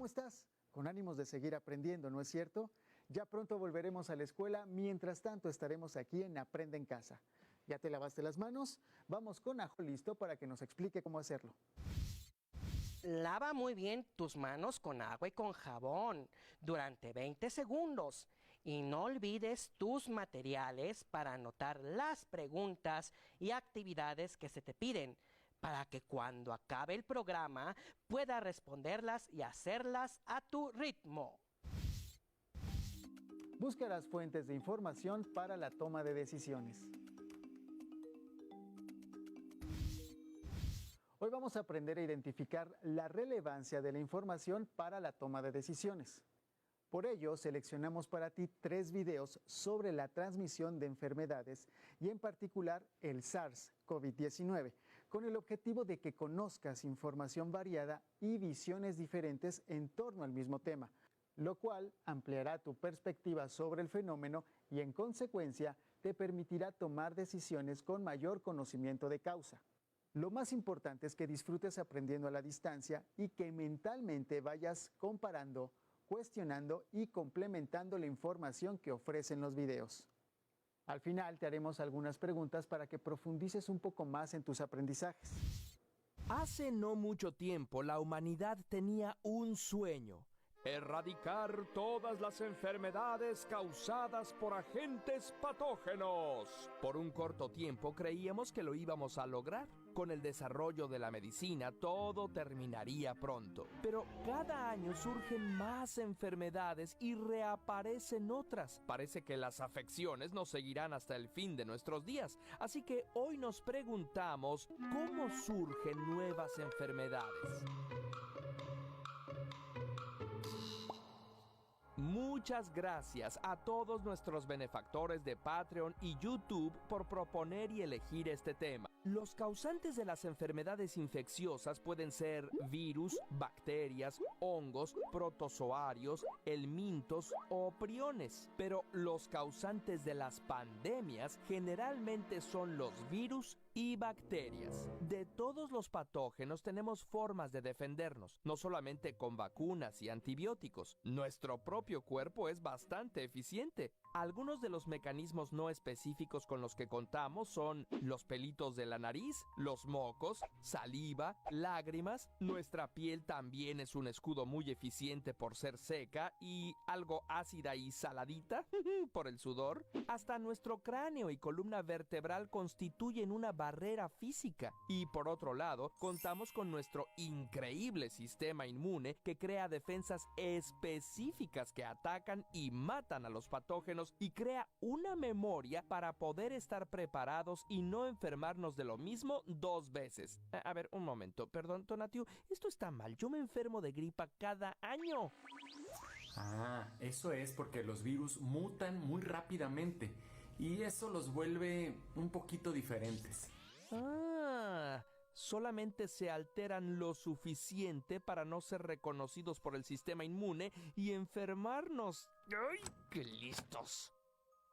estás? Con ánimos de seguir aprendiendo, ¿no es cierto? Ya pronto volveremos a la escuela, mientras tanto estaremos aquí en Aprende en Casa. ¿Ya te lavaste las manos? Vamos con Ajo listo para que nos explique cómo hacerlo. Lava muy bien tus manos con agua y con jabón durante 20 segundos y no olvides tus materiales para anotar las preguntas y actividades que se te piden para que cuando acabe el programa puedas responderlas y hacerlas a tu ritmo. Busca las fuentes de información para la toma de decisiones. Hoy vamos a aprender a identificar la relevancia de la información para la toma de decisiones. Por ello, seleccionamos para ti 3 videos sobre la transmisión de enfermedades y en particular el SARS-CoV-19, con el objetivo de que conozcas información variada y visiones diferentes en torno al mismo tema, lo cual ampliará tu perspectiva sobre el fenómeno y en consecuencia te permitirá tomar decisiones con mayor conocimiento de causa. Lo más importante es que disfrutes aprendiendo a la distancia y que mentalmente vayas comparando, cuestionando y complementando la información que ofrecen los videos. Al final te haremos algunas preguntas para que profundices un poco más en tus aprendizajes. Hace no mucho tiempo la humanidad tenía un sueño: erradicar todas las enfermedades causadas por agentes patógenos. Por un corto tiempo creíamos que lo íbamos a lograr. Con el desarrollo de la medicina todo terminaría pronto. Pero cada año surgen más enfermedades y reaparecen otras. Parece que las afecciones nos seguirán hasta el fin de nuestros días. Así que hoy nos preguntamos, ¿cómo surgen nuevas enfermedades? Muchas gracias a todos nuestros benefactores de Patreon y YouTube por proponer y elegir este tema. Los causantes de las enfermedades infecciosas pueden ser virus, bacterias, hongos, protozoarios, helmintos o priones. Pero los causantes de las pandemias generalmente son los virus y bacterias. De todos los patógenos tenemos formas de defendernos, no solamente con vacunas y antibióticos. Nuestro propio cuerpo es bastante eficiente. Algunos de los mecanismos no específicos con los que contamos son los pelitos de la nariz, los mocos, saliva, lágrimas. Nuestra piel también es un escudo muy eficiente por ser seca y algo ácida y saladita por el sudor. Hasta nuestro cráneo y columna vertebral constituyen una barrera física. Y por otro lado, contamos con nuestro increíble sistema inmune que crea defensas específicas que atacan y matan a los patógenos y crea una memoria para poder estar preparados y no enfermarnos de lo mismo 2 veces. A ver, un momento, perdón, Tonatiuh, esto está mal. Yo me enfermo de gripa cada año. Eso es porque los virus mutan muy rápidamente y eso los vuelve un poquito diferentes. Solamente se alteran lo suficiente para no ser reconocidos por el sistema inmune y enfermarnos. ¡Ay, qué listos!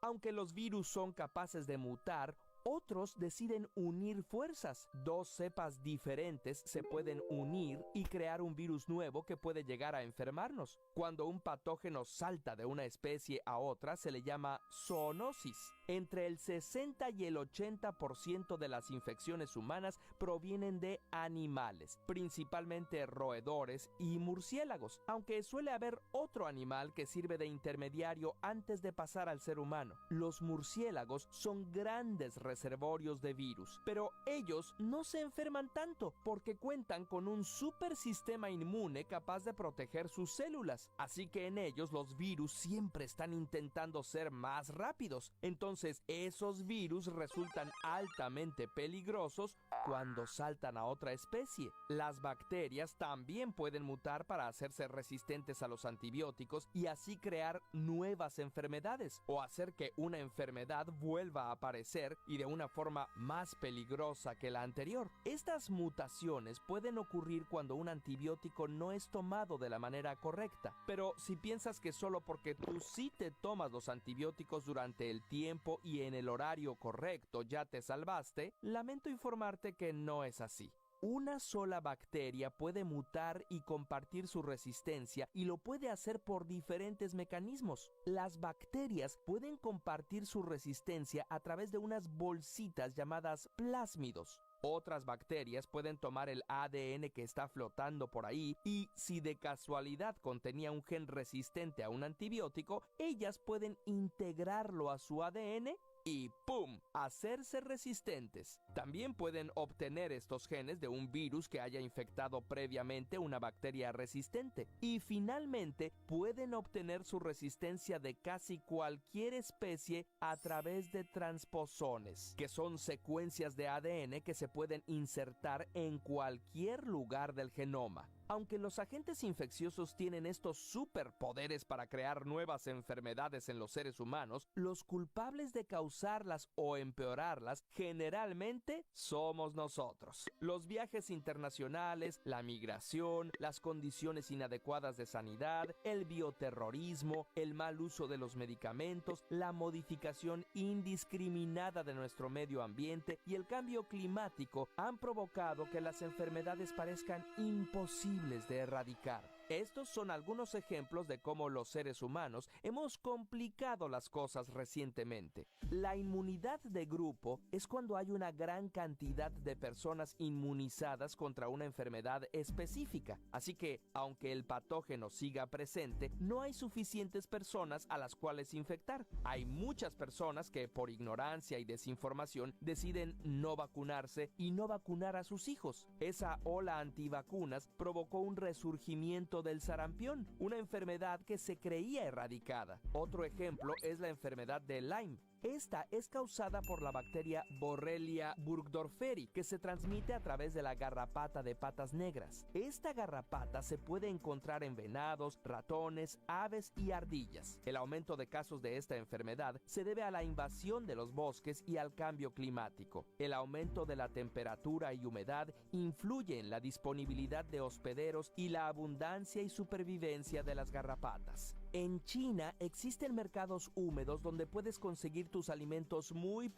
Aunque los virus son capaces de mutar, otros deciden unir fuerzas. 2 cepas diferentes se pueden unir y crear un virus nuevo que puede llegar a enfermarnos. Cuando un patógeno salta de una especie a otra se le llama zoonosis. Entre el 60 y el 80% de las infecciones humanas provienen de animales, principalmente roedores y murciélagos, aunque suele haber otro animal que sirve de intermediario antes de pasar al ser humano. Los murciélagos son grandes reservorios de virus, pero ellos no se enferman tanto porque cuentan con un super sistema inmune capaz de proteger sus células. Así que en ellos los virus siempre están intentando ser más rápidos. Entonces esos virus resultan altamente peligrosos cuando saltan a otra especie. Las bacterias también pueden mutar para hacerse resistentes a los antibióticos y así crear nuevas enfermedades o hacer que una enfermedad vuelva a aparecer y de una forma más peligrosa que la anterior. Estas mutaciones pueden ocurrir cuando un antibiótico no es tomado de la manera correcta. Pero si piensas que solo porque tú sí te tomas los antibióticos durante el tiempo y en el horario correcto ya te salvaste, lamento informarte que no es así. Una sola bacteria puede mutar y compartir su resistencia y lo puede hacer por diferentes mecanismos. Las bacterias pueden compartir su resistencia a través de unas bolsitas llamadas plásmidos. Otras bacterias pueden tomar el ADN que está flotando por ahí y, si de casualidad contenía un gen resistente a un antibiótico, ellas pueden integrarlo a su ADN y ¡pum!, hacerse resistentes. También pueden obtener estos genes de un virus que haya infectado previamente una bacteria resistente. Y finalmente pueden obtener su resistencia de casi cualquier especie a través de transposones, que son secuencias de ADN que se pueden insertar en cualquier lugar del genoma. Aunque los agentes infecciosos tienen estos superpoderes para crear nuevas enfermedades en los seres humanos, los culpables de causarlas o empeorarlas generalmente somos nosotros. Los viajes internacionales, la migración, las condiciones inadecuadas de sanidad, el bioterrorismo, el mal uso de los medicamentos, la modificación indiscriminada de nuestro medio ambiente y el cambio climático han provocado que las enfermedades parezcan imposibles de erradicar. Estos son algunos ejemplos de cómo los seres humanos hemos complicado las cosas recientemente. La inmunidad de grupo es cuando hay una gran cantidad de personas inmunizadas contra una enfermedad específica. Así que, aunque el patógeno siga presente, no hay suficientes personas a las cuales infectar. Hay muchas personas que, por ignorancia y desinformación, deciden no vacunarse y no vacunar a sus hijos. Esa ola antivacunas provocó un resurgimiento del sarampión, una enfermedad que se creía erradicada. Otro ejemplo es la enfermedad de Lyme. Esta es causada por la bacteria Borrelia burgdorferi, que se transmite a través de la garrapata de patas negras. Esta garrapata se puede encontrar en venados, ratones, aves y ardillas. El aumento de casos de esta enfermedad se debe a la invasión de los bosques y al cambio climático. El aumento de la temperatura y humedad influye en la disponibilidad de hospederos y la abundancia y supervivencia de las garrapatas. En China existen mercados húmedos donde puedes conseguir tus alimentos muy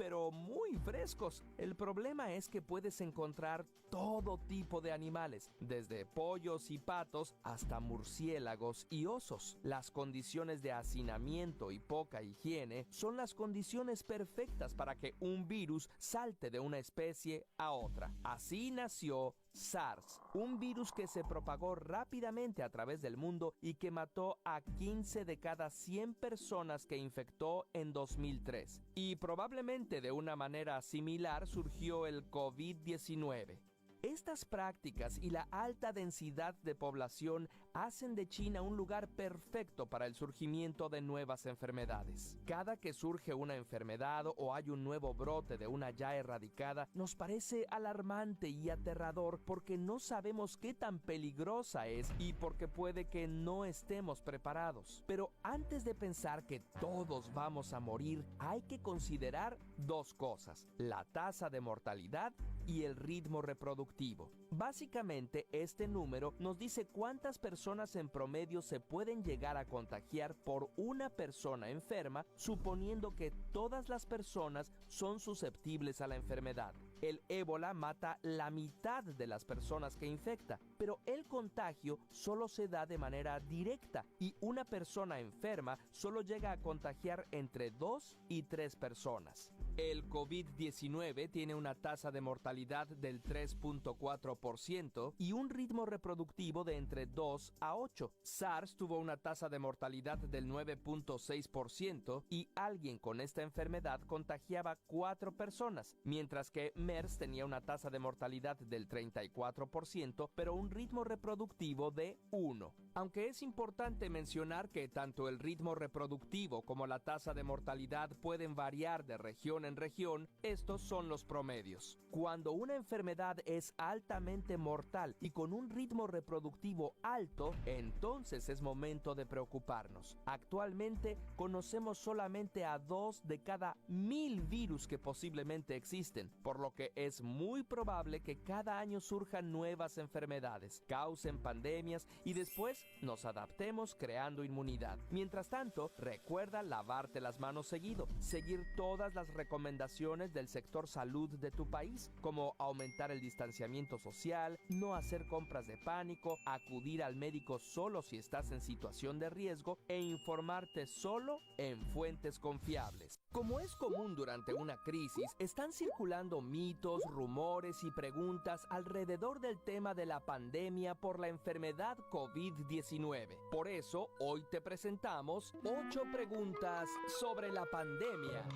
frescos. El problema es que puedes encontrar todo tipo de animales, desde pollos y patos hasta murciélagos y osos. Las condiciones de hacinamiento y poca higiene son las condiciones perfectas para que un virus salte de una especie a otra. Así nació SARS, un virus que se propagó rápidamente a través del mundo y que mató a 15 de cada 100 personas que infectó en 2003. Y probablemente de una manera similar surgió el COVID-19. Estas prácticas y la alta densidad de población hacen de China un lugar perfecto para el surgimiento de nuevas enfermedades. Cada que surge una enfermedad o hay un nuevo brote de una ya erradicada, nos parece alarmante y aterrador porque no sabemos qué tan peligrosa es y porque puede que no estemos preparados. Pero antes de pensar que todos vamos a morir, hay que considerar dos cosas: la tasa de mortalidad y el ritmo reproductivo. Básicamente, este número nos dice cuántas personas en promedio se pueden llegar a contagiar por una persona enferma, suponiendo que todas las personas son susceptibles a la enfermedad. El ébola mata la mitad de las personas que infecta, pero el contagio solo se da de manera directa y una persona enferma solo llega a contagiar entre 2 y 3 personas. El COVID-19 tiene una tasa de mortalidad del 3.4% y un ritmo reproductivo de entre 2 a 8. SARS tuvo una tasa de mortalidad del 9.6% y alguien con esta enfermedad contagiaba 4 personas, mientras que MERS tenía una tasa de mortalidad del 34%, pero un ritmo reproductivo de 1. Aunque es importante mencionar que tanto el ritmo reproductivo como la tasa de mortalidad pueden variar de región en región, estos son los promedios. Cuando una enfermedad es altamente mortal y con un ritmo reproductivo alto, entonces es momento de preocuparnos. Actualmente conocemos solamente a 2 de cada 1000 virus que posiblemente existen, por lo que es muy probable que cada año surjan nuevas enfermedades, causen pandemias y después nos adaptemos creando inmunidad. Mientras tanto, recuerda lavarte las manos seguido, seguir todas las recomendaciones recomendaciones del sector salud de tu país, como aumentar el distanciamiento social, no hacer compras de pánico, acudir al médico solo si estás en situación de riesgo e informarte solo en fuentes confiables. Como es común durante una crisis, están circulando mitos, rumores y preguntas alrededor del tema de la pandemia por la enfermedad COVID-19. Por eso, hoy te presentamos 8 preguntas sobre la pandemia.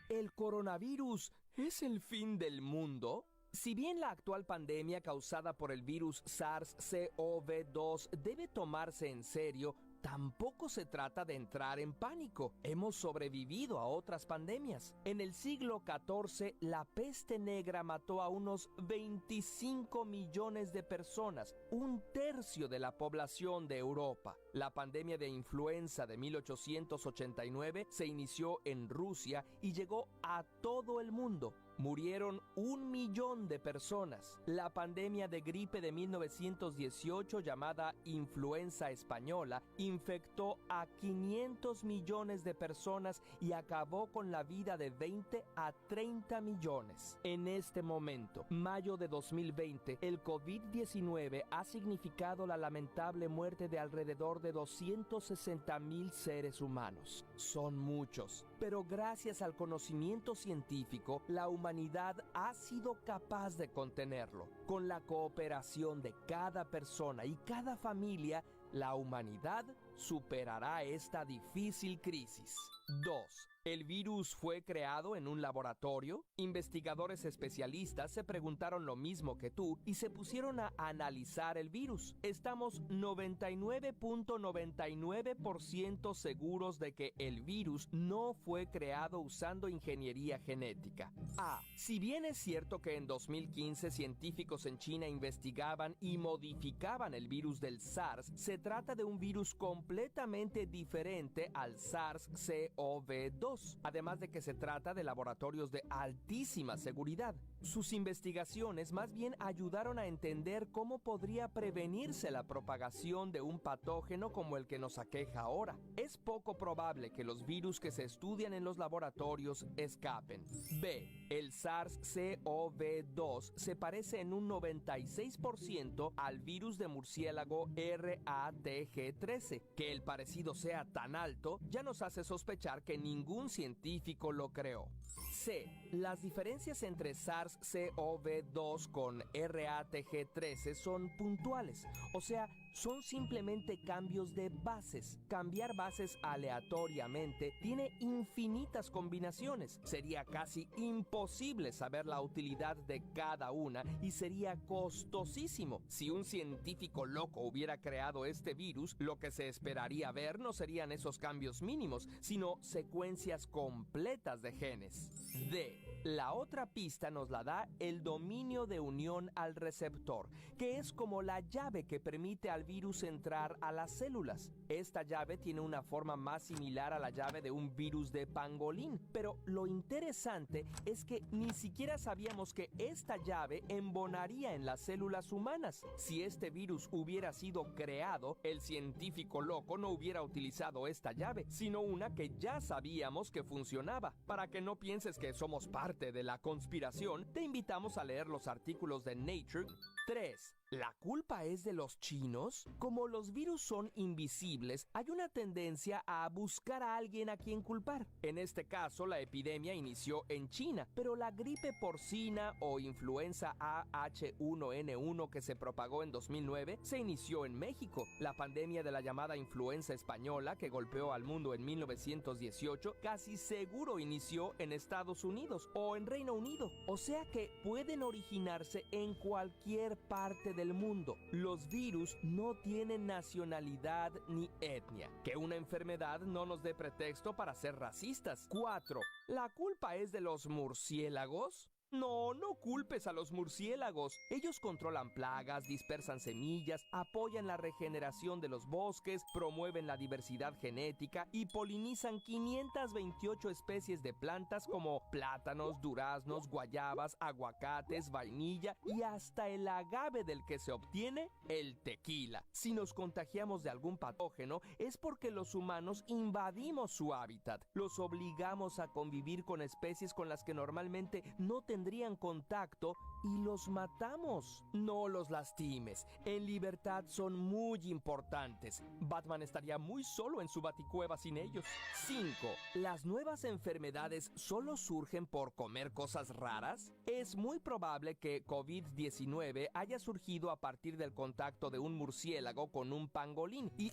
¿El coronavirus es el fin del mundo? Si bien la actual pandemia causada por el virus SARS-CoV-2 debe tomarse en serio, tampoco se trata de entrar en pánico. Hemos sobrevivido a otras pandemias. En el siglo XIV, la peste negra mató a unos 25 millones de personas, un tercio de la población de Europa. La pandemia de influenza de 1889 se inició en Rusia y llegó a todo el mundo. Murieron 1 millón de personas. La pandemia de gripe de 1918, llamada influenza española, infectó a 500 millones de personas y acabó con la vida de 20 a 30 millones. En este momento, mayo de 2020, el COVID-19 ha significado la lamentable muerte de alrededor de 260,000 seres humanos. Son muchos, pero gracias al conocimiento científico, la humanidad ha sido capaz de contenerlo. Con la cooperación de cada persona y cada familia, la humanidad superará esta difícil crisis. 2. ¿El virus fue creado en un laboratorio? Investigadores especialistas se preguntaron lo mismo que tú y se pusieron a analizar el virus. Estamos 99.99% seguros de que el virus no fue creado usando ingeniería genética. A. Si bien es cierto que en 2015 científicos en China investigaban y modificaban el virus del SARS, se trata de un virus completamente diferente al SARS-CoV-2. Además de que se trata de laboratorios de altísima seguridad. Sus investigaciones más bien ayudaron a entender cómo podría prevenirse la propagación de un patógeno como el que nos aqueja ahora. Es poco probable que los virus que se estudian en los laboratorios escapen. B. El SARS-CoV-2 se parece en un 96% al virus de murciélago RATG13. Que el parecido sea tan alto ya nos hace sospechar que ningún científico lo creó. C. Las diferencias entre SARS-CoV-2 con RATG13 son puntuales, o sea, son simplemente cambios de bases. Cambiar bases aleatoriamente tiene infinitas combinaciones. Sería casi imposible saber la utilidad de cada una y sería costosísimo. Si un científico loco hubiera creado este virus, lo que se esperaría ver no serían esos cambios mínimos, sino secuencias completas de genes. D. La otra pista nos la da el dominio de unión al receptor, que es como la llave que permite al virus entrar a las células. Esta llave tiene una forma más similar a la llave de un virus de pangolín, pero lo interesante es que ni siquiera sabíamos que esta llave embonaría en las células humanas. Si este virus hubiera sido creado, el científico loco no hubiera utilizado esta llave, sino una que ya sabíamos que funcionaba. Para que no pienses que somos parte de la conspiración, te invitamos a leer los artículos de Nature. 3. ¿La culpa es de los chinos? Como los virus son invisibles, hay una tendencia a buscar a alguien a quien culpar. En este caso, la epidemia inició en China, pero la gripe porcina o influenza AH1N1 que se propagó en 2009 se inició en México. La pandemia de la llamada influenza española que golpeó al mundo en 1918 casi seguro inició en Estados Unidos o en Reino Unido. O sea que pueden originarse en cualquier parte del mundo. Los virus no tienen nacionalidad ni etnia. Que una enfermedad no nos dé pretexto para ser racistas. 4. ¿La culpa es de los murciélagos? No, no culpes a los murciélagos. Ellos controlan plagas, dispersan semillas, apoyan la regeneración de los bosques, promueven la diversidad genética y polinizan 528 especies de plantas como plátanos, duraznos, guayabas, aguacates, vainilla y hasta el agave del que se obtiene el tequila. Si nos contagiamos de algún patógeno es porque los humanos invadimos su hábitat. Los obligamos a convivir con especies con las que normalmente no tendrían contacto y los matamos. No los lastimes. En libertad son muy importantes. Batman estaría muy solo en su baticueva sin ellos. 5. ¿Las nuevas enfermedades solo surgen por comer cosas raras? Es muy probable que COVID-19 haya surgido a partir del contacto de un murciélago con un pangolín y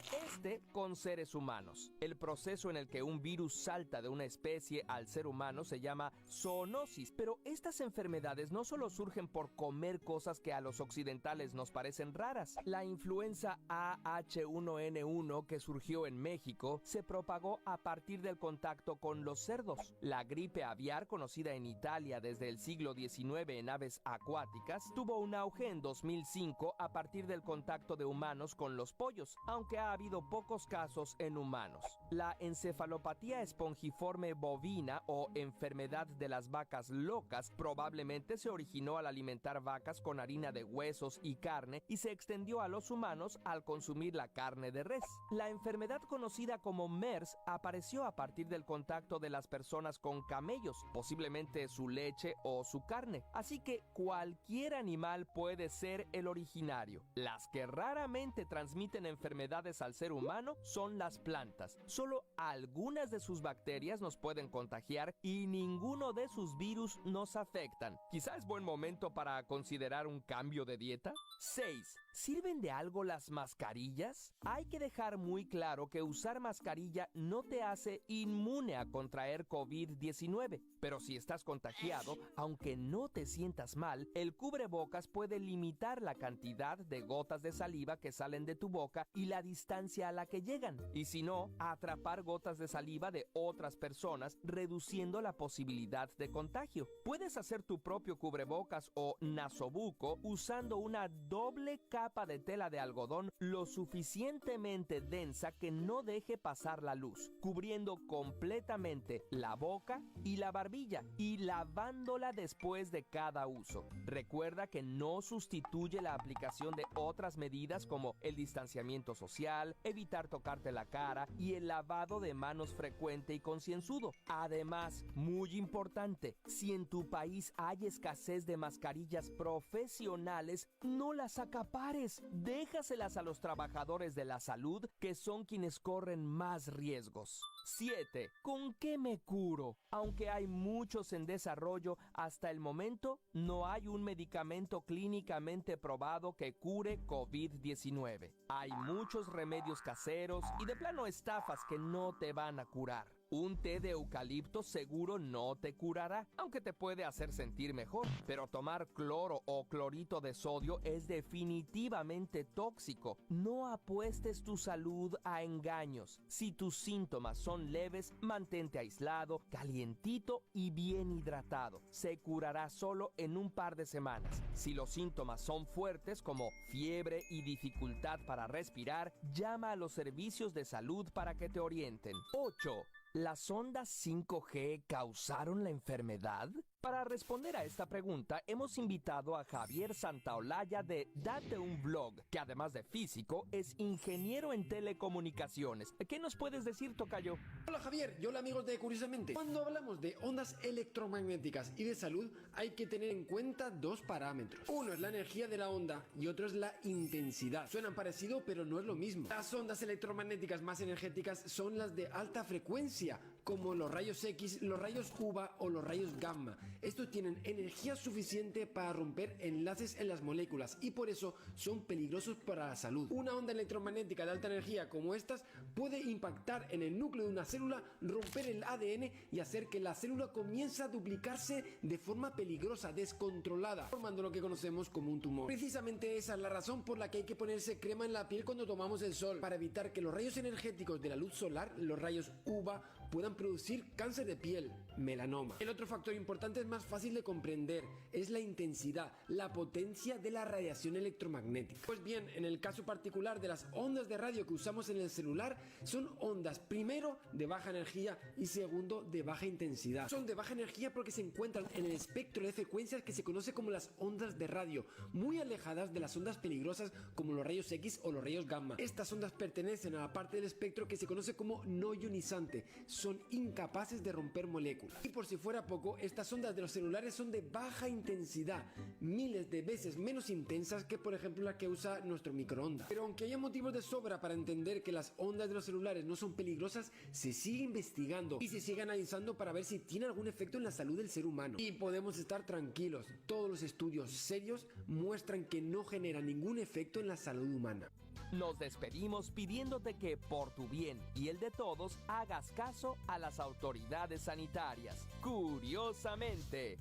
con seres humanos. El proceso en el que un virus salta de una especie al ser humano se llama zoonosis, pero estas enfermedades no solo surgen por comer cosas que a los occidentales nos parecen raras. La influenza AH1N1 que surgió en México se propagó a partir del contacto con los cerdos. La gripe aviar, conocida en Italia desde el siglo XIX en aves acuáticas, tuvo un auge en 2005 a partir del contacto de humanos con los pollos, aunque ha habido pocos casos en humanos. La encefalopatía espongiforme bovina o enfermedad de las vacas locas probablemente se originó al alimentar vacas con harina de huesos y carne y se extendió a los humanos al consumir la carne de res. La enfermedad conocida como MERS apareció a partir del contacto de las personas con camellos, posiblemente su leche o su carne. Así que cualquier animal puede ser el originario. Las que raramente transmiten enfermedades al ser humano son las plantas. Solo algunas de sus bacterias nos pueden contagiar y ninguno de sus virus nos afectan. Quizá es buen momento para considerar un cambio de dieta. 6. ¿Sirven de algo las mascarillas? Hay que dejar muy claro que usar mascarilla no te hace inmune a contraer COVID-19, pero si estás contagiado, aunque no te sientas mal, el cubrebocas puede limitar la cantidad de gotas de saliva que salen de tu boca y la distancia a la que llegan, y si no, atrapar gotas de saliva de otras personas, reduciendo la posibilidad de contagio. Puedes hacer tu propio cubrebocas o nasobuco usando una doble capa de tela de algodón lo suficientemente densa que no deje pasar la luz, cubriendo completamente la boca y la barbilla y lavándola después de cada uso. Recuerda que no sustituye la aplicación de otras medidas como el distanciamiento social, evitar tocarte la cara y el lavado de manos frecuente y concienzudo. Además, muy importante, si en tu país hay escasez de mascarillas profesionales, no las acapares. Déjaselas a los trabajadores de la salud, que son quienes corren más riesgos. 7. ¿Con qué me curo? Aunque hay muchos en desarrollo, hasta el momento no hay un medicamento clínicamente probado que cure COVID-19. Hay muchos remedios caseros y de plano estafas que no te van a curar. Un té de eucalipto seguro no te curará, aunque te puede hacer sentir mejor. Pero tomar cloro o clorito de sodio es definitivamente tóxico. No apuestes tu salud a engaños. Si tus síntomas son leves, mantente aislado, calientito y bien hidratado. Se curará solo en un par de semanas. Si los síntomas son fuertes, como fiebre y dificultad para respirar, llama a los servicios de salud para que te orienten. 8. ¿Las ondas 5G causaron la enfermedad? Para responder a esta pregunta, hemos invitado a Javier Santaolalla de Date un Blog, que además de físico, es ingeniero en telecomunicaciones. ¿Qué nos puedes decir, tocayo? Hola Javier, y hola amigos de Curiosamente. Cuando hablamos de ondas electromagnéticas y de salud, hay que tener en cuenta dos parámetros. Uno es la energía de la onda y otro es la intensidad. Suenan parecido, pero no es lo mismo. Las ondas electromagnéticas más energéticas son las de alta frecuencia, como los rayos X, los rayos UVA o los rayos gamma. Estos tienen energía suficiente para romper enlaces en las moléculas y por eso son peligrosos para la salud. Una onda electromagnética de alta energía como estas puede impactar en el núcleo de una célula, romper el ADN y hacer que la célula comience a duplicarse de forma peligrosa, descontrolada, formando lo que conocemos como un tumor. Precisamente esa es la razón por la que hay que ponerse crema en la piel cuando tomamos el sol, para evitar que los rayos energéticos de la luz solar, los rayos UVA puedan producir cáncer de piel, melanoma. El otro factor importante es más fácil de comprender, es la intensidad, la potencia de la radiación electromagnética. Pues bien, en el caso particular de las ondas de radio que usamos en el celular, son ondas primero de baja energía y segundo de baja intensidad. Son de baja energía porque se encuentran en el espectro de frecuencias que se conoce como las ondas de radio, muy alejadas de las ondas peligrosas como los rayos X o los rayos gamma. Estas ondas pertenecen a la parte del espectro que se conoce como no ionizante, son incapaces de romper moléculas. Y por si fuera poco, estas ondas de los celulares son de baja intensidad, miles de veces menos intensas que por ejemplo la que usa nuestro microondas. Pero aunque haya motivos de sobra para entender que las ondas de los celulares no son peligrosas, se sigue investigando y se sigue analizando para ver si tiene algún efecto en la salud del ser humano. Y podemos estar tranquilos, todos los estudios serios muestran que no genera ningún efecto en la salud humana. Nos despedimos pidiéndote que, por tu bien y el de todos, hagas caso a las autoridades sanitarias. Curiosamente.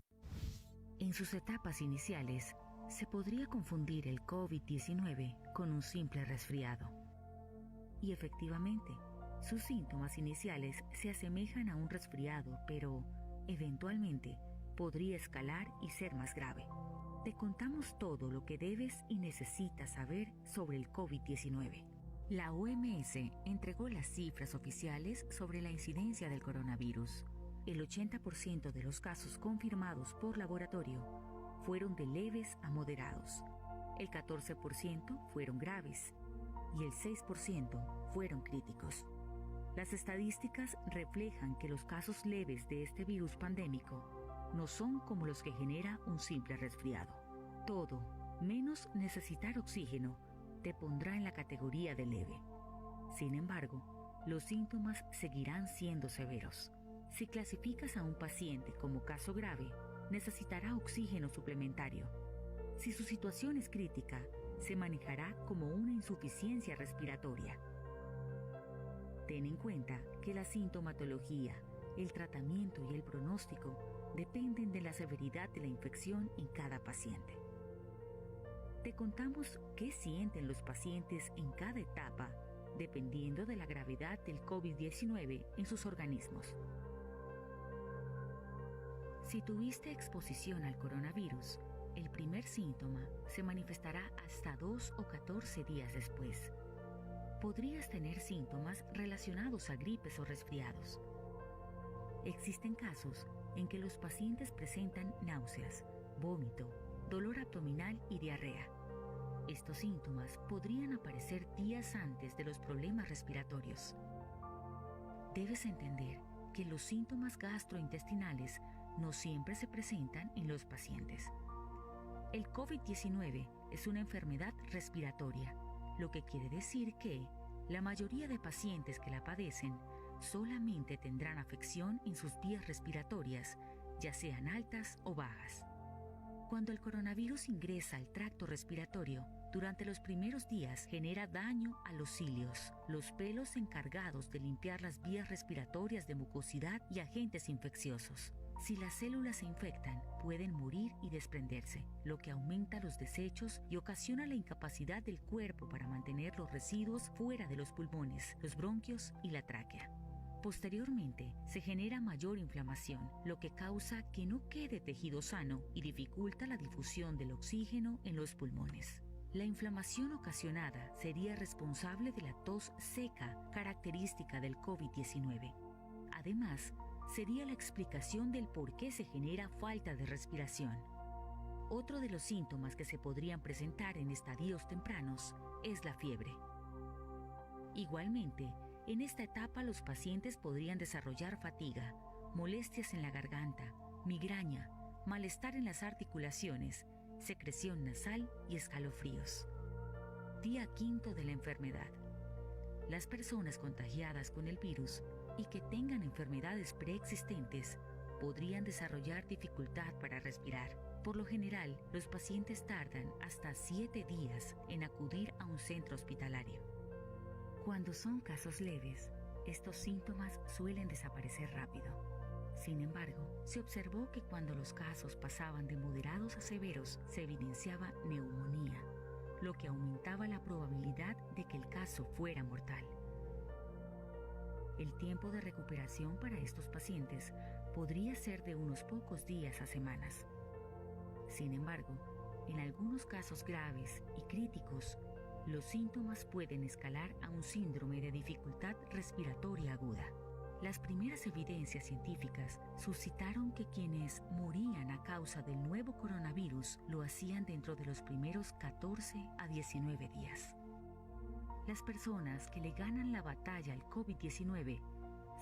En sus etapas iniciales, se podría confundir el COVID-19 con un simple resfriado. Y efectivamente, sus síntomas iniciales se asemejan a un resfriado, pero eventualmente podría escalar y ser más grave. Te contamos todo lo que debes y necesitas saber sobre el COVID-19. La OMS entregó las cifras oficiales sobre la incidencia del coronavirus. El 80% de los casos confirmados por laboratorio fueron de leves a moderados. El 14% fueron graves y el 6% fueron críticos. Las estadísticas reflejan que los casos leves de este virus pandémico no son como los que genera un simple resfriado. Todo, menos necesitar oxígeno, te pondrá en la categoría de leve. Sin embargo, los síntomas seguirán siendo severos. Si clasificas a un paciente como caso grave, necesitará oxígeno suplementario. Si su situación es crítica, se manejará como una insuficiencia respiratoria. Ten en cuenta que la sintomatología, el tratamiento y el pronóstico dependen de la severidad de la infección en cada paciente. Te contamos qué sienten los pacientes en cada etapa, dependiendo de la gravedad del COVID-19 en sus organismos. Si tuviste exposición al coronavirus, el primer síntoma se manifestará hasta 2 o 14 días después. Podrías tener síntomas relacionados a gripes o resfriados. Existen casos en que los pacientes presentan náuseas, vómito, dolor abdominal y diarrea. Estos síntomas podrían aparecer días antes de los problemas respiratorios. Debes entender que los síntomas gastrointestinales no siempre se presentan en los pacientes. El COVID-19 es una enfermedad respiratoria, lo que quiere decir que la mayoría de pacientes que la padecen solamente tendrán afección en sus vías respiratorias, ya sean altas o bajas. Cuando el coronavirus ingresa al tracto respiratorio, durante los primeros días genera daño a los cilios, los pelos encargados de limpiar las vías respiratorias de mucosidad y agentes infecciosos. Si las células se infectan, pueden morir y desprenderse, lo que aumenta los desechos y ocasiona la incapacidad del cuerpo para mantener los residuos fuera de los pulmones, los bronquios y la tráquea. Posteriormente, se genera mayor inflamación, lo que causa que no quede tejido sano y dificulta la difusión del oxígeno en los pulmones. La inflamación ocasionada sería responsable de la tos seca, característica del COVID-19. Además, sería la explicación del por qué se genera falta de respiración. Otro de los síntomas que se podrían presentar en estadios tempranos es la fiebre. Igualmente, en esta etapa los pacientes podrían desarrollar fatiga, molestias en la garganta, migraña, malestar en las articulaciones, secreción nasal y escalofríos. Día 5 de la enfermedad. Las personas contagiadas con el virus y que tengan enfermedades preexistentes podrían desarrollar dificultad para respirar. Por lo general, los pacientes tardan hasta 7 días en acudir a un centro hospitalario. Cuando son casos leves, estos síntomas suelen desaparecer rápido. Sin embargo, se observó que cuando los casos pasaban de moderados a severos, se evidenciaba neumonía, lo que aumentaba la probabilidad de que el caso fuera mortal. El tiempo de recuperación para estos pacientes podría ser de unos pocos días a semanas. Sin embargo, en algunos casos graves y críticos, los síntomas pueden escalar a un síndrome de dificultad respiratoria aguda. Las primeras evidencias científicas suscitaron que quienes morían a causa del nuevo coronavirus lo hacían dentro de los primeros 14 a 19 días. Las personas que le ganan la batalla al COVID-19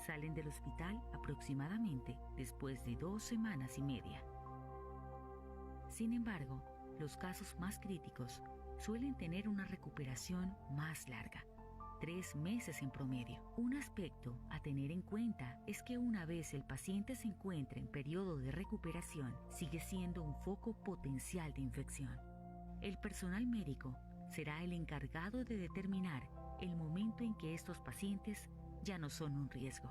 salen del hospital aproximadamente después de 2 semanas y media. Sin embargo, los casos más críticos suelen tener una recuperación más larga, 3 meses en promedio. Un aspecto a tener en cuenta es que una vez el paciente se encuentre en periodo de recuperación, sigue siendo un foco potencial de infección. El personal médico será el encargado de determinar el momento en que estos pacientes ya no son un riesgo.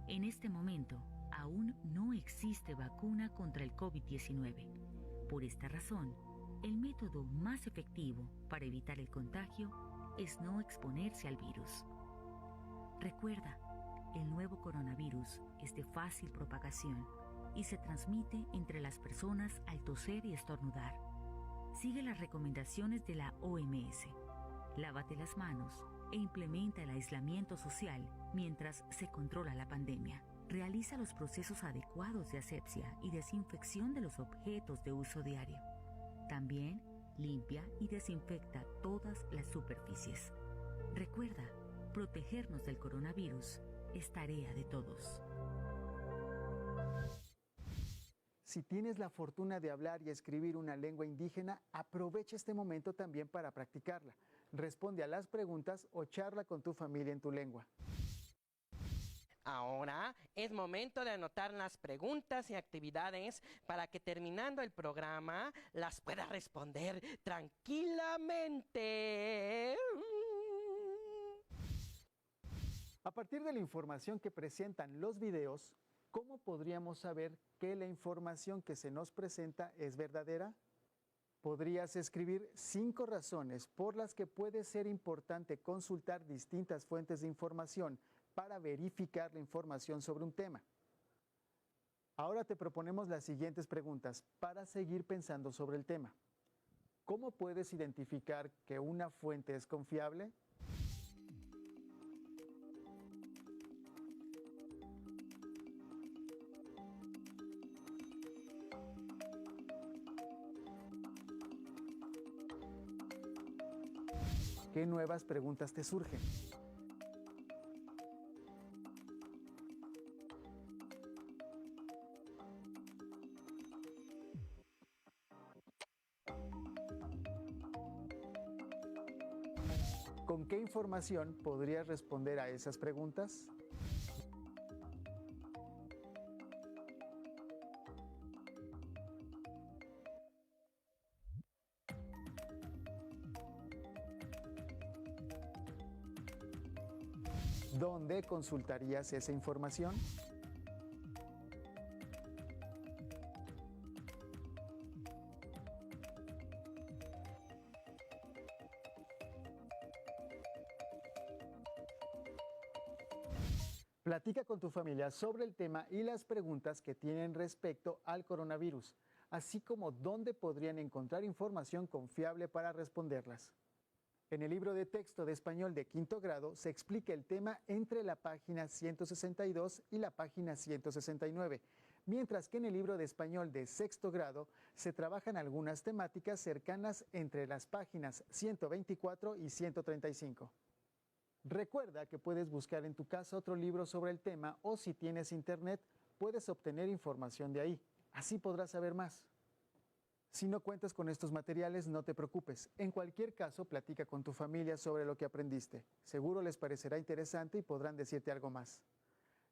En este momento, aún no existe vacuna contra el COVID-19. Por esta razón, el método más efectivo para evitar el contagio es no exponerse al virus. Recuerda, el nuevo coronavirus es de fácil propagación y se transmite entre las personas al toser y estornudar. Sigue las recomendaciones de la OMS. Lávate las manos e implementa el aislamiento social mientras se controla la pandemia. Realiza los procesos adecuados de asepsia y desinfección de los objetos de uso diario. También limpia y desinfecta todas las superficies. Recuerda, protegernos del coronavirus es tarea de todos. Si tienes la fortuna de hablar y escribir una lengua indígena, aprovecha este momento también para practicarla. Responde a las preguntas o charla con tu familia en tu lengua. Ahora es momento de anotar las preguntas y actividades para que terminando el programa las puedas responder tranquilamente. A partir de la información que presentan los videos, ¿cómo podríamos saber que la información que se nos presenta es verdadera? Podrías escribir 5 razones por las que puede ser importante consultar distintas fuentes de información para verificar la información sobre un tema. Ahora te proponemos las siguientes preguntas para seguir pensando sobre el tema. ¿Cómo puedes identificar que una fuente es confiable? ¿Qué nuevas preguntas te surgen? ¿Con qué información podrías responder a esas preguntas? ¿Dónde consultarías esa información? Platica con tu familia sobre el tema y las preguntas que tienen respecto al coronavirus, así como dónde podrían encontrar información confiable para responderlas. En el libro de texto de español de 5º grado se explica el tema entre la página 162 y la página 169, mientras que en el libro de español de 6º grado se trabajan algunas temáticas cercanas entre las páginas 124 y 135. Recuerda que puedes buscar en tu casa otro libro sobre el tema o si tienes internet, puedes obtener información de ahí. Así podrás saber más. Si no cuentas con estos materiales, no te preocupes. En cualquier caso, platica con tu familia sobre lo que aprendiste. Seguro les parecerá interesante y podrán decirte algo más.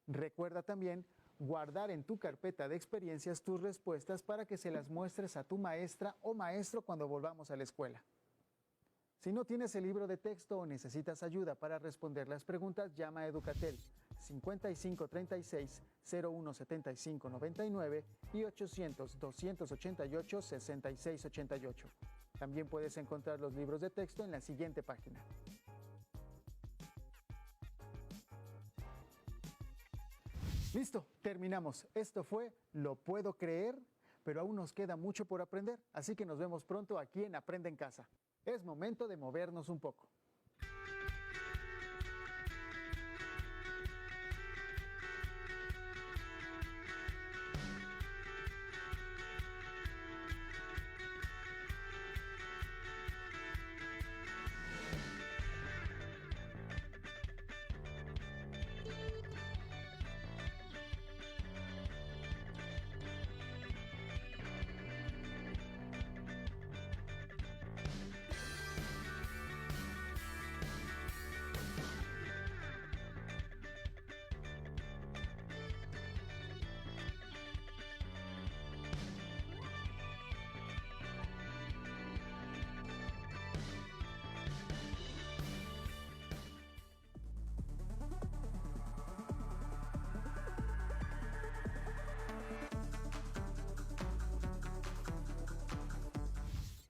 Recuerda también guardar en tu carpeta de experiencias tus respuestas para que se las muestres a tu maestra o maestro cuando volvamos a la escuela. Si no tienes el libro de texto o necesitas ayuda para responder las preguntas, llama a Educatel 5536-017599 y 800-288-6688. También puedes encontrar los libros de texto en la siguiente página. Listo, terminamos. Esto fue Lo Puedo Creer, pero aún nos queda mucho por aprender, así que nos vemos pronto aquí en Aprende en Casa. Es momento de movernos un poco.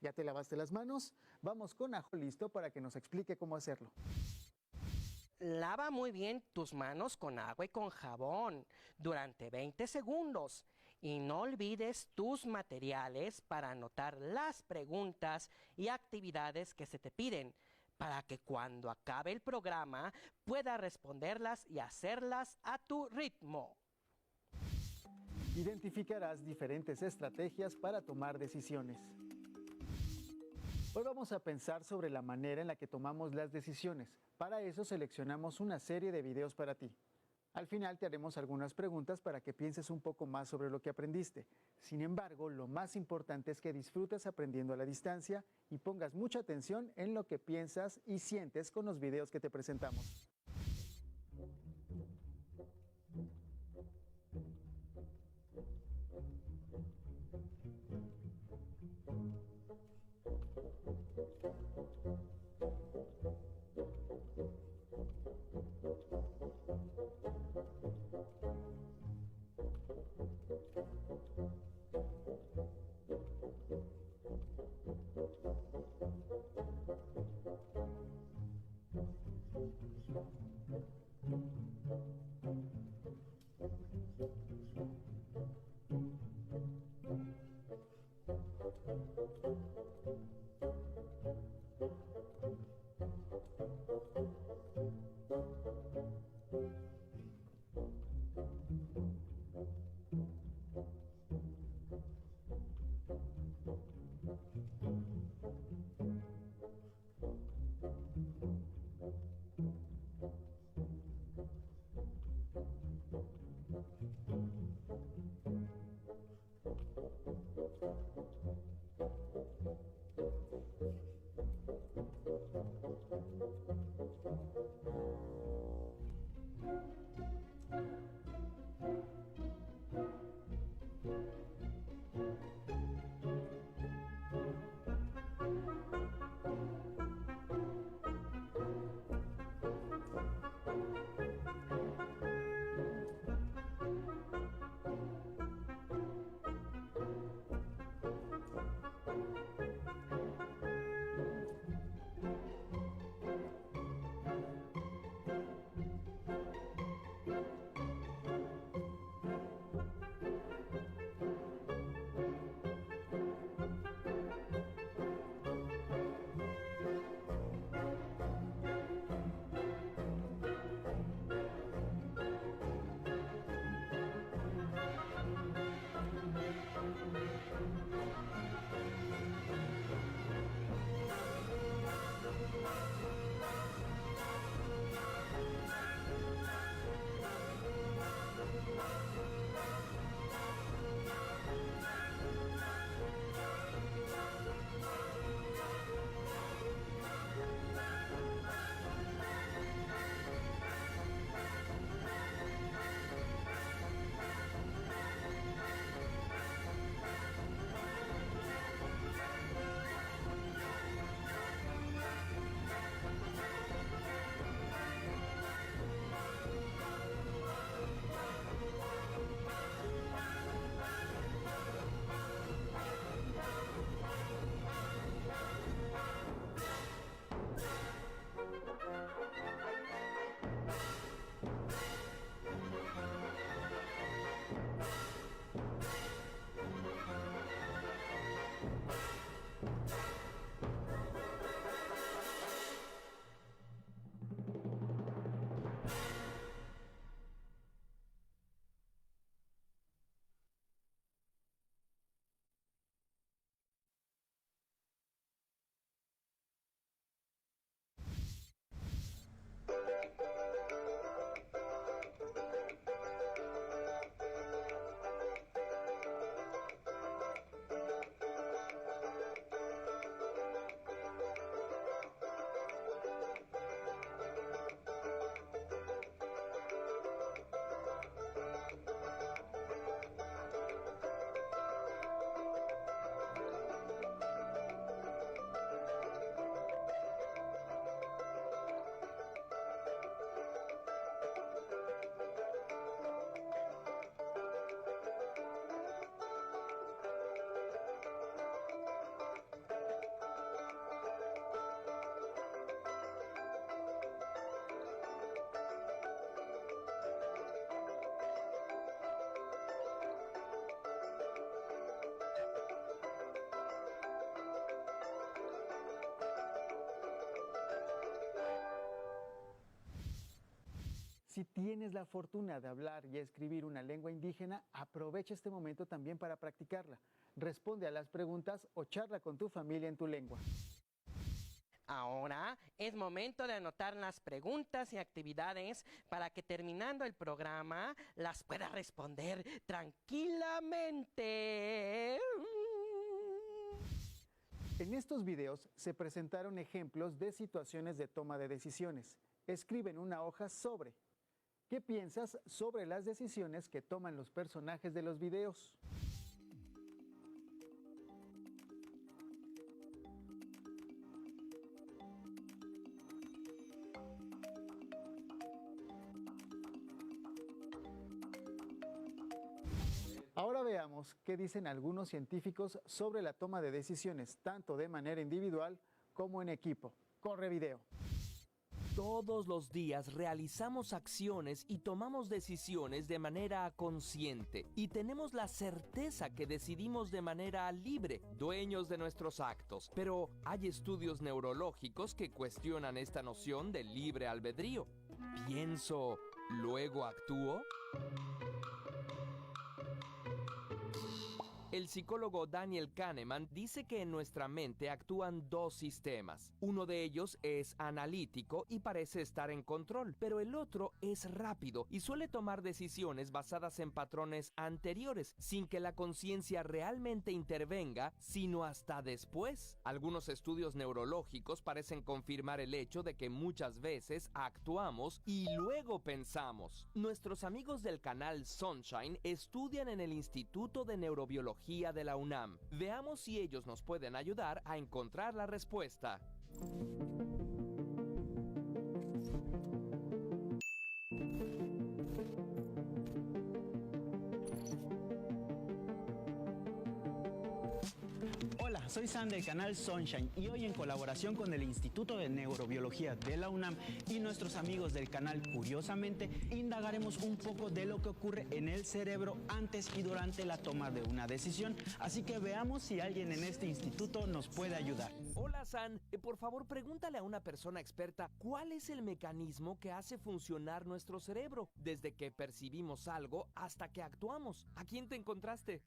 ¿Ya te lavaste las manos? Vamos con Ajo listo para que nos explique cómo hacerlo. Lava muy bien tus manos con agua y con jabón durante 20 segundos. Y no olvides tus materiales para anotar las preguntas y actividades que se te piden, para que cuando acabe el programa puedas responderlas y hacerlas a tu ritmo. Identificarás diferentes estrategias para tomar decisiones. Hoy vamos a pensar sobre la manera en la que tomamos las decisiones. Para eso seleccionamos una serie de videos para ti. Al final te haremos algunas preguntas para que pienses un poco más sobre lo que aprendiste. Sin embargo, lo más importante es que disfrutes aprendiendo a la distancia y pongas mucha atención en lo que piensas y sientes con los videos que te presentamos. Si tienes la fortuna de hablar y escribir una lengua indígena, aprovecha este momento también para practicarla. Responde a las preguntas o charla con tu familia en tu lengua. Ahora es momento de anotar las preguntas y actividades para que terminando el programa las puedas responder tranquilamente. En estos videos se presentaron ejemplos de situaciones de toma de decisiones. Escribe en una hoja sobre. ¿Qué piensas sobre las decisiones que toman los personajes de los videos? Ahora veamos qué dicen algunos científicos sobre la toma de decisiones, tanto de manera individual como en equipo. Corre video. Todos los días realizamos acciones y tomamos decisiones de manera consciente y tenemos la certeza que decidimos de manera libre, dueños de nuestros actos. Pero hay estudios neurológicos que cuestionan esta noción de libre albedrío. ¿Pienso, luego actúo? El psicólogo Daniel Kahneman dice que en nuestra mente actúan dos sistemas. Uno de ellos es analítico y parece estar en control, pero el otro es rápido y suele tomar decisiones basadas en patrones anteriores, sin que la conciencia realmente intervenga, sino hasta después. Algunos estudios neurológicos parecen confirmar el hecho de que muchas veces actuamos y luego pensamos. Nuestros amigos del canal Sunshine estudian en el Instituto de Neurobiología de la UNAM. Veamos si ellos nos pueden ayudar a encontrar la respuesta. Hola, soy Sam del canal Sunshine y hoy en colaboración con el Instituto de Neurobiología de la UNAM y nuestros amigos del canal Curiosamente, indagaremos un poco de lo que ocurre en el cerebro antes y durante la toma de una decisión. Así que veamos si alguien en este instituto nos puede ayudar. Hola San, por favor pregúntale a una persona experta cuál es el mecanismo que hace funcionar nuestro cerebro, desde que percibimos algo hasta que actuamos. ¿A quién te encontraste?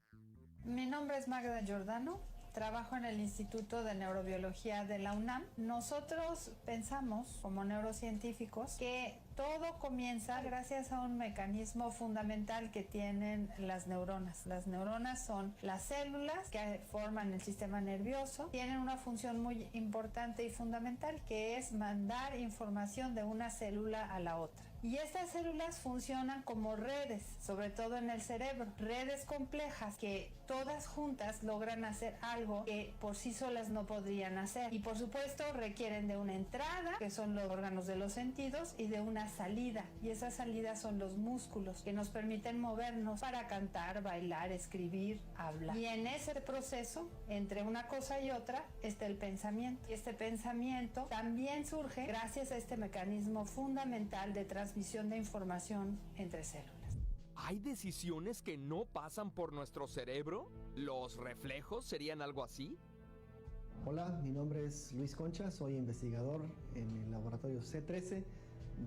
Mi nombre es Magda Giordano. Trabajo en el Instituto de Neurobiología de la UNAM. Nosotros pensamos, como neurocientíficos, que todo comienza gracias a un mecanismo fundamental que tienen las neuronas. Las neuronas son las células que forman el sistema nervioso. Tienen una función muy importante y fundamental, que es mandar información de una célula a la otra. Y estas células funcionan como redes, sobre todo en el cerebro, redes complejas que todas juntas logran hacer algo que por sí solas no podrían hacer. Y por supuesto requieren de una entrada, que son los órganos de los sentidos, y de una salida. Y esas salidas son los músculos, que nos permiten movernos para cantar, bailar, escribir, hablar. Y en ese proceso, entre una cosa y otra, está el pensamiento. Y este pensamiento también surge gracias a este mecanismo fundamental de transmisión de información entre células. ¿Hay decisiones que no pasan por nuestro cerebro? ¿Los reflejos serían algo así? Hola, mi nombre es Luis Concha, soy investigador en el laboratorio C13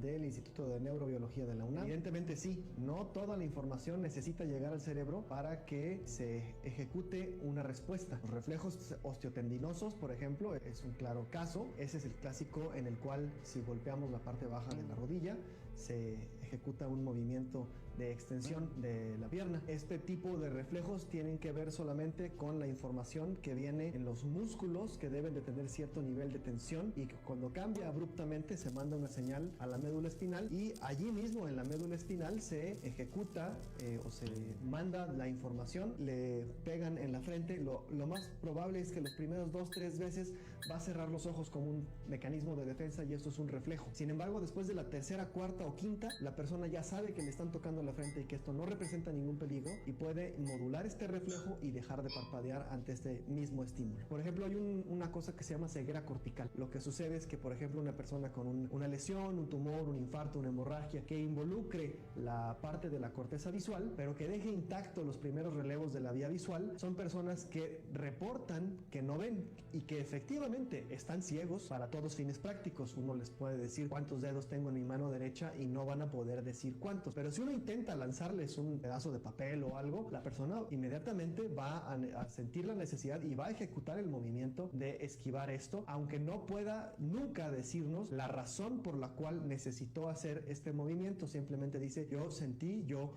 del Instituto de Neurobiología de la UNAM. Evidentemente sí, no toda la información necesita llegar al cerebro para que se ejecute una respuesta. Los reflejos osteotendinosos, por ejemplo, es un claro caso. Ese es el clásico en el cual si golpeamos la parte baja de la rodilla, se ejecuta un movimiento de extensión de la pierna. Este tipo de reflejos tienen que ver solamente con la información que viene en los músculos, que deben de tener cierto nivel de tensión, y que cuando cambia abruptamente se manda una señal a la médula espinal, y allí mismo en la médula espinal se ejecuta o se manda la información, le pegan en la frente. Lo más probable es que los primeros 2-3 veces va a cerrar los ojos como un mecanismo de defensa, y esto es un reflejo. Sin embargo, después de la tercera, cuarta o quinta, la persona ya sabe que le están tocando la frente y que esto no representa ningún peligro, y puede modular este reflejo y dejar de parpadear ante este mismo estímulo. Por ejemplo, hay una cosa que se llama ceguera cortical. Lo que sucede es que, por ejemplo, una persona con una lesión, un tumor, un infarto, una hemorragia que involucre la parte de la corteza visual, pero que deje intacto los primeros relevos de la vía visual, son personas que reportan que no ven y que efectivamente están ciegos para todos fines prácticos. Uno les puede decir cuántos dedos tengo en mi mano derecha fecha y no van a poder decir cuántos. Pero si uno intenta lanzarles un pedazo de papel o algo, la persona inmediatamente va a sentir la necesidad y va a ejecutar el movimiento de esquivar esto, aunque no pueda nunca decirnos la razón por la cual necesitó hacer este movimiento. Simplemente dice: yo sentí, yo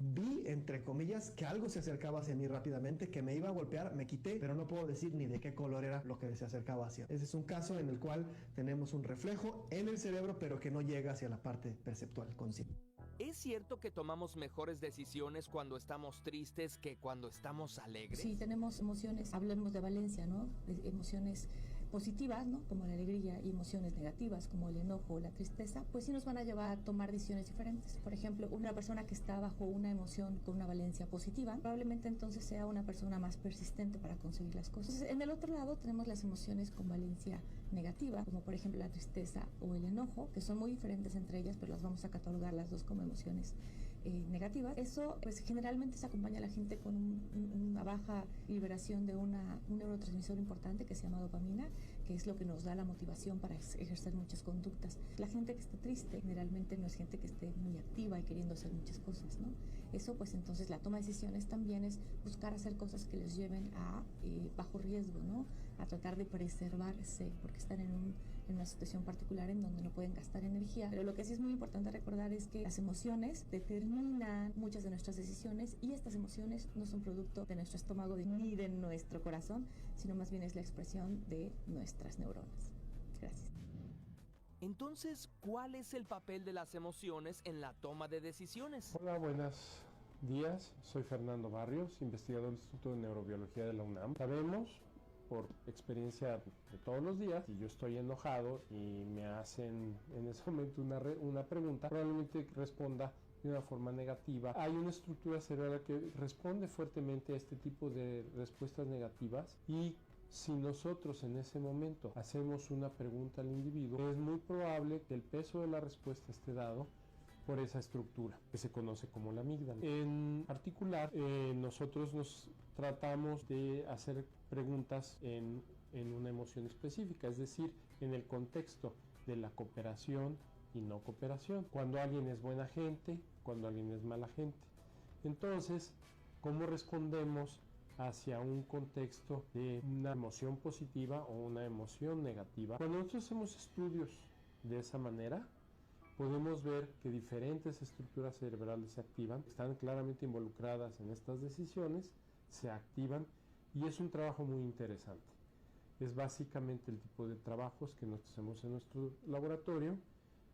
vi, entre comillas, que algo se acercaba hacia mí rápidamente, que me iba a golpear, me quité, pero no puedo decir ni de qué color era lo que se acercaba hacia. Ese es un caso en el cual tenemos un reflejo en el cerebro, pero que no llega hacia la parte perceptual consciente. ¿Es cierto que tomamos mejores decisiones cuando estamos tristes que cuando estamos alegres? Sí, tenemos emociones, hablemos de valencia, ¿no? Emociones positivas, ¿no? Como la alegría, y emociones negativas como el enojo o la tristeza, pues sí nos van a llevar a tomar decisiones diferentes. Por ejemplo, una persona que está bajo una emoción con una valencia positiva, probablemente entonces sea una persona más persistente para conseguir las cosas. Entonces, en el otro lado tenemos las emociones con valencia negativa, como por ejemplo la tristeza o el enojo, que son muy diferentes entre ellas, pero las vamos a catalogar las dos como emociones negativas. Eso pues generalmente se acompaña a la gente con una baja liberación de un neurotransmisor importante que se llama dopamina, que es lo que nos da la motivación para ejercer muchas conductas. La gente que está triste generalmente no es gente que esté muy activa y queriendo hacer muchas cosas, ¿no? Eso pues entonces la toma de decisiones también es buscar hacer cosas que les lleven a bajo riesgo, ¿no? A tratar de preservarse porque están en una situación particular en donde no pueden gastar energía. Pero lo que sí es muy importante recordar es que las emociones determinan muchas de nuestras decisiones, y estas emociones no son producto de nuestro estómago ni de nuestro corazón, sino más bien es la expresión de nuestras neuronas. Gracias. Entonces, ¿cuál es el papel de las emociones en la toma de decisiones? Hola, buenos días. Soy Fernando Barrios, investigador del Instituto de Neurobiología de la UNAM. Sabemos por experiencia de todos los días, si yo estoy enojado y me hacen en ese momento una pregunta, probablemente responda de una forma negativa. Hay una estructura cerebral que responde fuertemente a este tipo de respuestas negativas, y si nosotros en ese momento hacemos una pregunta al individuo, es muy probable que el peso de la respuesta esté dado por esa estructura que se conoce como la amígdala. En particular, nosotros nos tratamos de hacer preguntas en una emoción específica, es decir, en el contexto de la cooperación y no cooperación. Cuando alguien es buena gente, cuando alguien es mala gente. Entonces, ¿cómo respondemos hacia un contexto de una emoción positiva o una emoción negativa? Cuando nosotros hacemos estudios de esa manera, podemos ver que diferentes estructuras cerebrales se activan, están claramente involucradas en estas decisiones, se activan, y es un trabajo muy interesante. Es básicamente el tipo de trabajos que nosotros hacemos en nuestro laboratorio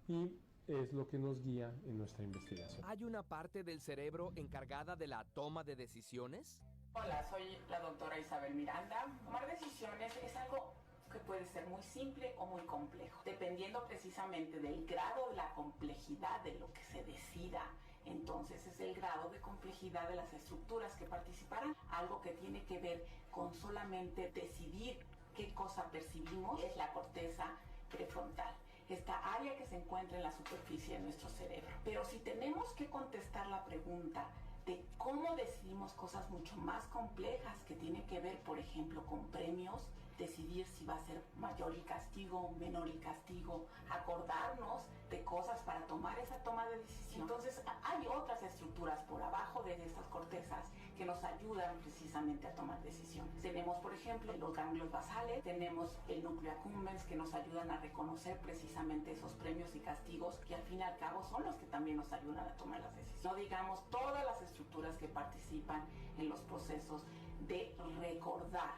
y es lo que nos guía en nuestra investigación. ¿Hay una parte del cerebro encargada de la toma de decisiones? Hola, soy la doctora Isabel Miranda. Tomar decisiones es algo que puede ser muy simple o muy complejo, dependiendo precisamente del grado de la complejidad de lo que se decida. Entonces es el grado de complejidad de las estructuras que participarán. Algo que tiene que ver con solamente decidir qué cosa percibimos es la corteza prefrontal, esta área que se encuentra en la superficie de nuestro cerebro. Pero si tenemos que contestar la pregunta de cómo decidimos cosas mucho más complejas que tienen que ver, por ejemplo, con premios, decidir si va a ser mayor el castigo, menor el castigo, acordarnos de cosas para tomar esa toma de decisión. Entonces hay otras estructuras por abajo de estas cortezas que nos ayudan precisamente a tomar decisiones. Tenemos, por ejemplo, los ganglios basales, tenemos el núcleo accumbens que nos ayudan a reconocer precisamente esos premios y castigos, que al fin y al cabo son los que también nos ayudan a tomar las decisiones. No digamos todas las estructuras que participan en los procesos de recordar.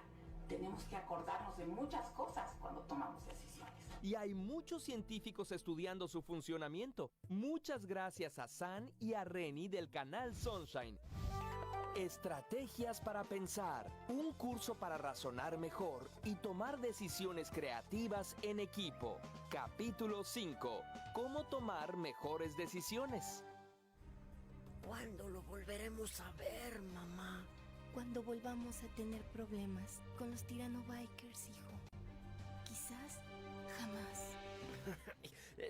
Tenemos que acordarnos de muchas cosas cuando tomamos decisiones. Y hay muchos científicos estudiando su funcionamiento. Muchas gracias a San y a Reni del canal Sunshine. Estrategias para pensar, un curso para razonar mejor y tomar decisiones creativas en equipo. Capítulo 5. ¿Cómo tomar mejores decisiones? ¿Cuándo lo volveremos a ver, mamá? Cuando volvamos a tener problemas con los tirano-bikers, hijo. Quizás jamás.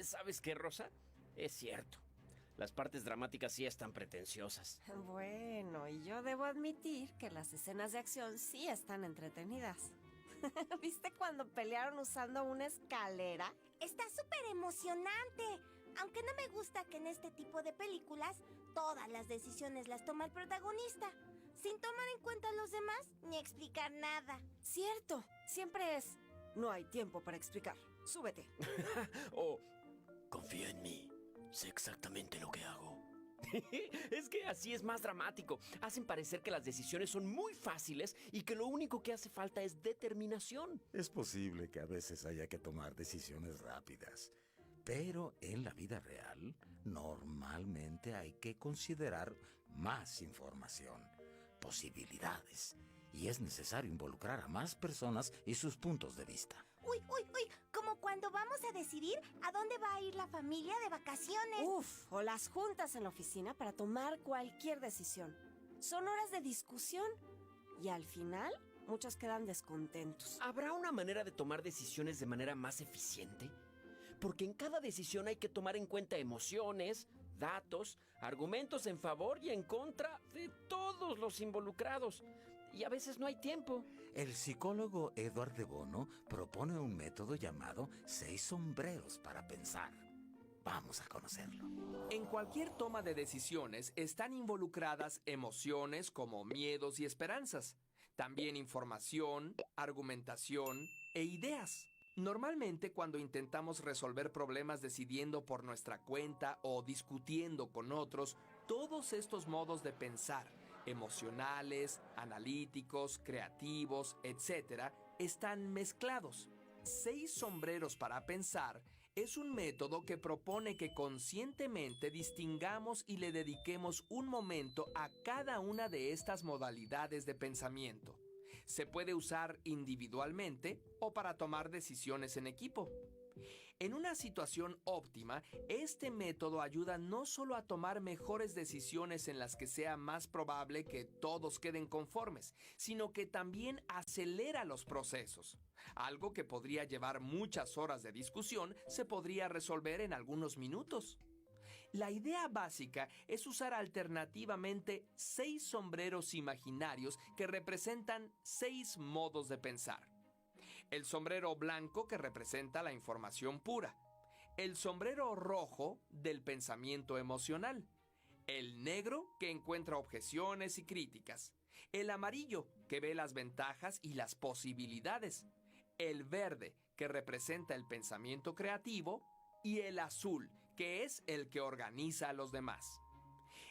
¿Sabes qué, Rosa? Es cierto. Las partes dramáticas sí están pretenciosas. Bueno, y yo debo admitir que las escenas de acción sí están entretenidas. ¿Viste cuando pelearon usando una escalera? Está súper emocionante. Aunque no me gusta que en este tipo de películas todas las decisiones las toma el protagonista, sin tomar en cuenta a los demás ni explicar nada. Cierto, siempre es. No hay tiempo para explicar. Súbete. O confía en mí. Sé exactamente lo que hago. Es que así es más dramático. Hacen parecer que las decisiones son muy fáciles y que lo único que hace falta es determinación. Es posible que a veces haya que tomar decisiones rápidas, pero en la vida real normalmente hay que considerar más información, posibilidades, y es necesario involucrar a más personas y sus puntos de vista. Uy, como cuando vamos a decidir a dónde va a ir la familia de vacaciones. Uf, o las juntas en la oficina para tomar cualquier decisión. Son horas de discusión y al final muchos quedan descontentos. ¿Habrá una manera de tomar decisiones de manera más eficiente? Porque en cada decisión hay que tomar en cuenta emociones, datos, argumentos en favor y en contra de todos los involucrados. Y a veces no hay tiempo. El psicólogo Edward de Bono propone un método llamado 6 sombreros para pensar. Vamos a conocerlo. En cualquier toma de decisiones están involucradas emociones como miedos y esperanzas. También información, argumentación e ideas. Normalmente cuando intentamos resolver problemas decidiendo por nuestra cuenta o discutiendo con otros, todos estos modos de pensar, emocionales, analíticos, creativos, etc., están mezclados. 6 sombreros para pensar es un método que propone que conscientemente distingamos y le dediquemos un momento a cada una de estas modalidades de pensamiento. Se puede usar individualmente o para tomar decisiones en equipo. En una situación óptima, este método ayuda no solo a tomar mejores decisiones en las que sea más probable que todos queden conformes, sino que también acelera los procesos. Algo que podría llevar muchas horas de discusión se podría resolver en algunos minutos. La idea básica es usar alternativamente 6 sombreros imaginarios que representan 6 modos de pensar. El sombrero blanco, que representa la información pura. El sombrero rojo, del pensamiento emocional. El negro, que encuentra objeciones y críticas. El amarillo, que ve las ventajas y las posibilidades. El verde, que representa el pensamiento creativo. Y el azul, que es el que organiza a los demás.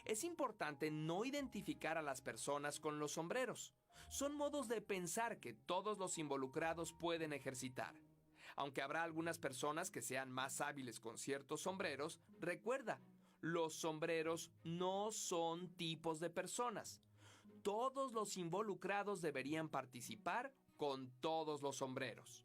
Es importante no identificar a las personas con los sombreros. Son modos de pensar que todos los involucrados pueden ejercitar. Aunque habrá algunas personas que sean más hábiles con ciertos sombreros, recuerda, los sombreros no son tipos de personas. Todos los involucrados deberían participar con todos los sombreros.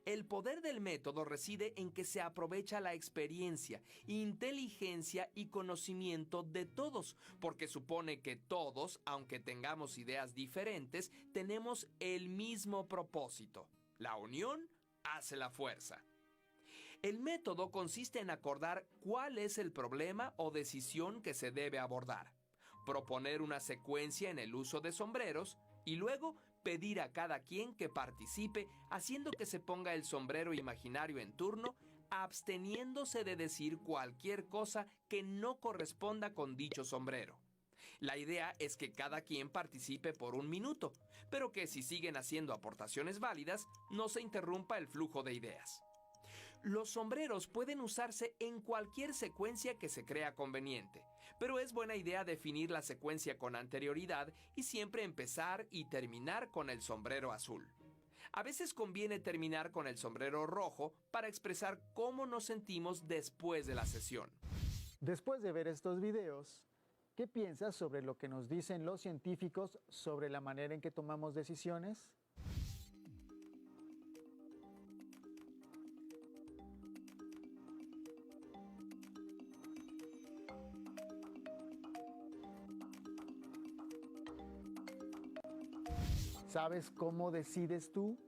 El poder del método reside en que se aprovecha la experiencia, inteligencia y conocimiento de todos, porque supone que todos, aunque tengamos ideas diferentes, tenemos el mismo propósito. La unión hace la fuerza. El método consiste en acordar cuál es el problema o decisión que se debe abordar, proponer una secuencia en el uso de sombreros y luego pedir a cada quien que participe haciendo que se ponga el sombrero imaginario en turno, absteniéndose de decir cualquier cosa que no corresponda con dicho sombrero. La idea es que cada quien participe por 1 minuto, pero que si siguen haciendo aportaciones válidas, no se interrumpa el flujo de ideas. Los sombreros pueden usarse en cualquier secuencia que se crea conveniente, pero es buena idea definir la secuencia con anterioridad y siempre empezar y terminar con el sombrero azul. A veces conviene terminar con el sombrero rojo para expresar cómo nos sentimos después de la sesión. Después de ver estos videos, ¿qué piensas sobre lo que nos dicen los científicos sobre la manera en que tomamos decisiones? ¿Sabes cómo decides tú?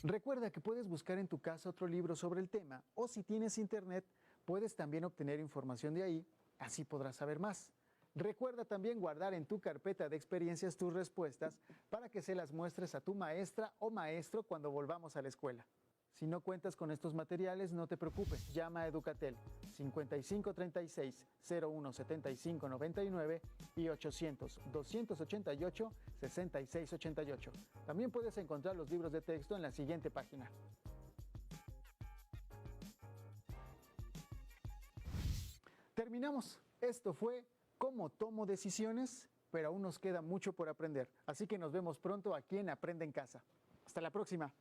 Recuerda que puedes buscar en tu casa otro libro sobre el tema, o si tienes internet, puedes también obtener información de ahí, así podrás saber más. Recuerda también guardar en tu carpeta de experiencias tus respuestas para que se las muestres a tu maestra o maestro cuando volvamos a la escuela. Si no cuentas con estos materiales, no te preocupes, llama a Educatel 5536-017599 y 800-288-6688. También puedes encontrar los libros de texto en la siguiente página. Terminamos. Esto fue Cómo tomo decisiones, pero aún nos queda mucho por aprender. Así que nos vemos pronto aquí en Aprende en Casa. Hasta la próxima.